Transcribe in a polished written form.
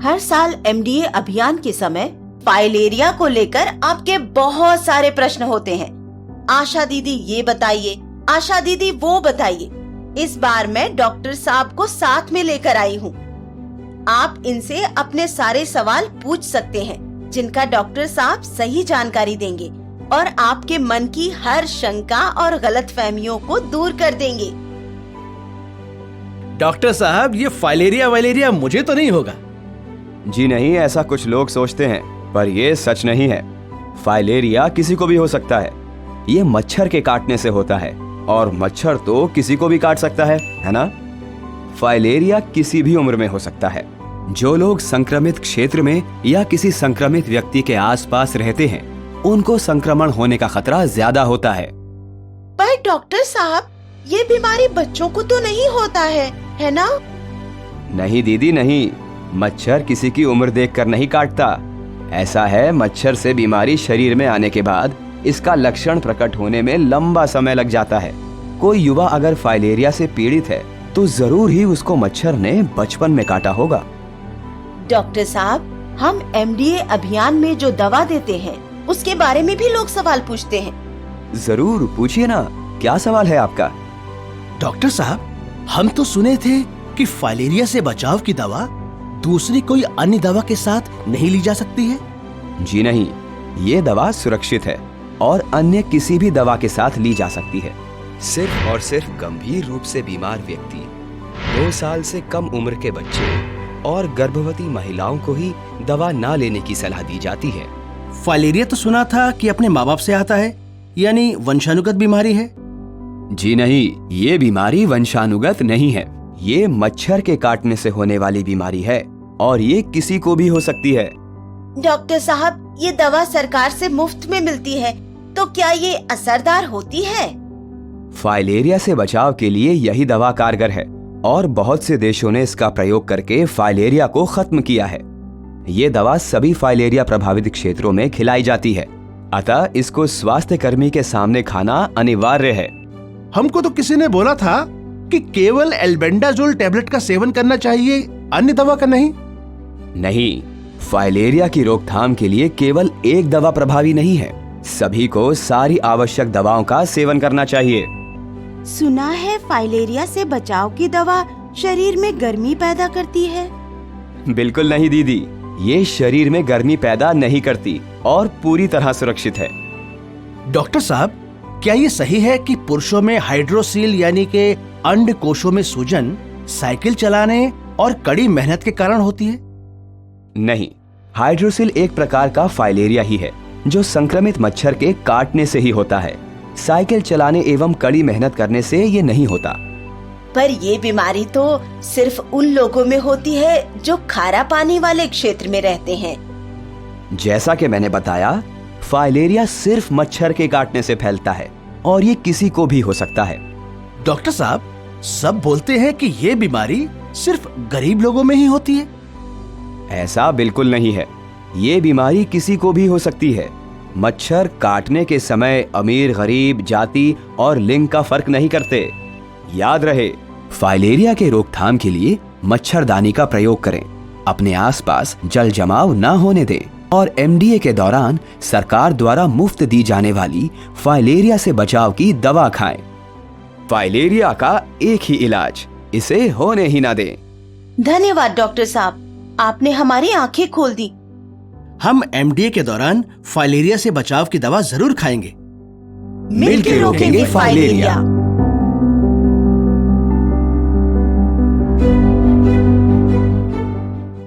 हर साल एमडीए अभियान के समय फाइलेरिया को लेकर आपके बहुत सारे प्रश्न होते हैं। आशा दीदी ये बताइए, आशा दीदी वो बताइए। इस बार मैं डॉक्टर साहब को साथ में लेकर आई हूँ। आप इनसे अपने सारे सवाल पूछ सकते हैं, जिनका डॉक्टर साहब सही जानकारी देंगे और आपके मन की हर शंका और गलतफहमियों को दूर कर देंगे। डॉक्टर साहब, ये फाइलेरिया वाइलेरिया मुझे तो नहीं होगा? जी नहीं, ऐसा कुछ लोग सोचते हैं, पर ये सच नहीं है। फाइलेरिया किसी को भी हो सकता है। ये मच्छर के काटने से होता है और मच्छर तो किसी को भी काट सकता है ना? फाइलेरिया किसी भी उम्र में हो सकता है। जो लोग संक्रमित क्षेत्र में या किसी संक्रमित व्यक्ति के आसपास रहते हैं, उनको संक्रमण होने का खतरा ज्यादा होता है। पर डॉक्टर साहब, ये बीमारी बच्चों को तो नहीं होता है ना? नहीं दीदी नहीं, मच्छर किसी की उम्र देखकर नहीं काटता। ऐसा है, मच्छर से बीमारी शरीर में आने के बाद इसका लक्षण प्रकट होने में लंबा समय लग जाता है। कोई युवा अगर फाइलेरिया से पीड़ित है तो जरूर ही उसको मच्छर ने बचपन में काटा होगा। डॉक्टर साहब, हम एमडीए अभियान में जो दवा देते हैं उसके बारे में भी लोग सवाल पूछते हैं। जरूर पूछिए ना, क्या सवाल है आपका? डॉक्टर साहब, हम तो सुने थे कि फाइलेरिया से बचाव की दवा दूसरी कोई अन्य दवा के साथ नहीं ली जा सकती है। जी नहीं, ये दवा सुरक्षित है और अन्य किसी भी दवा के साथ ली जा सकती है। सिर्फ और सिर्फ गंभीर रूप से बीमार व्यक्ति, 2 साल से कम उम्र के बच्चे और गर्भवती महिलाओं को ही दवा ना लेने की सलाह दी जाती है। फाइलेरिया तो सुना था कि अपने माँ बाप से आता है, यानी वंशानुगत बीमारी है। जी नहीं, ये बीमारी वंशानुगत नहीं है। ये मच्छर के काटने से होने वाली बीमारी है और ये किसी को भी हो सकती है। डॉक्टर साहब, ये दवा सरकार से मुफ्त में मिलती है, तो क्या ये असरदार होती है? फाइलेरिया से बचाव के लिए यही दवा कारगर है और बहुत से देशों ने इसका प्रयोग करके फाइलेरिया को खत्म किया है। ये दवा सभी फाइलेरिया प्रभावित क्षेत्रों में खिलाई जाती है, अतः इसको स्वास्थ्य कर्मी के सामने खाना अनिवार्य है। हमको तो किसी ने बोला था कि केवल एल्बेंडाजोल टैबलेट का सेवन करना चाहिए, अन्य दवा का नहीं। नहीं, फाइलेरिया की रोकथाम के लिए केवल एक दवा प्रभावी नहीं है। सभी को सारी आवश्यक दवाओं का सेवन करना चाहिए। सुना है फाइलेरिया से बचाव की दवा शरीर में गर्मी पैदा करती है। बिल्कुल नहीं दीदी, ये शरीर में गर्मी पैदा नहीं करती और पूरी तरह सुरक्षित है। डॉक्टर साहब, क्या ये सही है कि पुरुषों में हाइड्रोसील यानी के अंडकोशों में सूजन साइकिल चलाने और कड़ी मेहनत के कारण होती है? नहीं, हाइड्रोसील एक प्रकार का फाइलेरिया ही है जो संक्रमित मच्छर के काटने से ही होता है। साइकिल चलाने एवं कड़ी मेहनत करने से ये नहीं होता। पर ये बीमारी तो सिर्फ उन लोगों में होती है जो खारा पानी वाले क्षेत्र में रहते हैं। जैसा कि मैंने बताया, फाइलेरिया सिर्फ मच्छर के काटने से फैलता है और ये किसी को भी हो सकता है। डॉक्टर साहब, सब बोलते हैं कि ये बीमारी सिर्फ गरीब लोगों में ही होती है। ऐसा बिल्कुल नहीं है। ये बीमारी किसी को भी हो सकती है। मच्छर काटने के समय अमीर गरीब जाति और लिंग का फर्क नहीं करते। याद रहे, फाइलेरिया के रोकथाम के लिए मच्छरदानी का प्रयोग करें, अपने आसपास जल जमाव न होने दें और एमडीए के दौरान सरकार द्वारा मुफ्त दी जाने वाली फाइलेरिया से बचाव की दवा खाएं। फाइलेरिया का एक ही इलाज, इसे होने ही ना दें। धन्यवाद डॉक्टर साहब, आपने हमारी आंखें खोल दी। हम एमडीए के दौरान फाइलेरिया से बचाव की दवा जरूर खाएंगे। मिलकर रोकेंगे फाइलेरिया।